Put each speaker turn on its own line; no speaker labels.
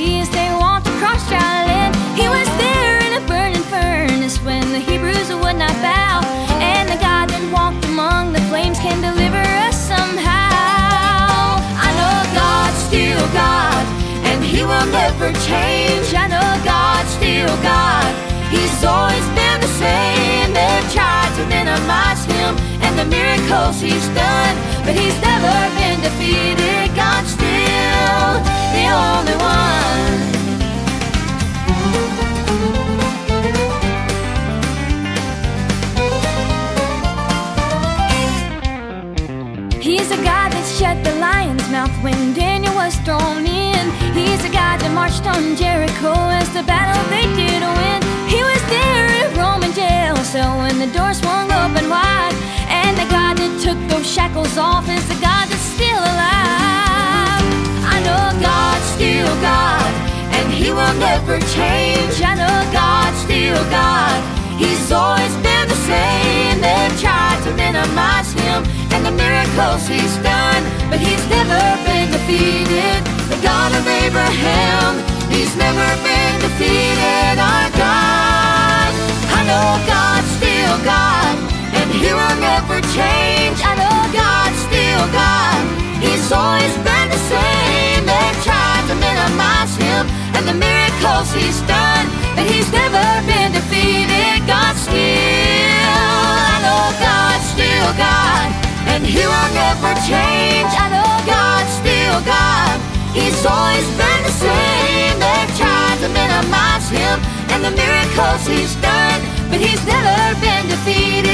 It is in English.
sea as they walked across dry land. He was there in a burning furnace when the Hebrews would not bow. And the God that walked among the flames can deliver us somehow. I know God's still God, and He will never change. I know God's still God, He's always been the same. They've tried to minimize Him and the miracles He's done, but He's never been defeated. God's still the only one. He's a God that shut the lion's mouth when Daniel was thrown in. He's a God that marched on Jericho as the battle they did win. He was there in a Roman jail cell when the door swung open wide. And the God that took those shackles off is the God that's still alive. I know God's still God, and He will never change. I know God's still God, He's always been the same. They've tried to minimize Him and the miracles He's done, but He's never been defeated. The God of Abraham, He's never been defeated. Our God, I know God's still God, and He will never change. I know God's still God, He's always been the same. They've tried to minimize Him and the miracles He's done, but He's never been defeated. God's still, I know God's still God, and He will never change. I know God's still God, He's always been the same. They've tried to minimize Him and the miracles He's done, but He's never been defeated.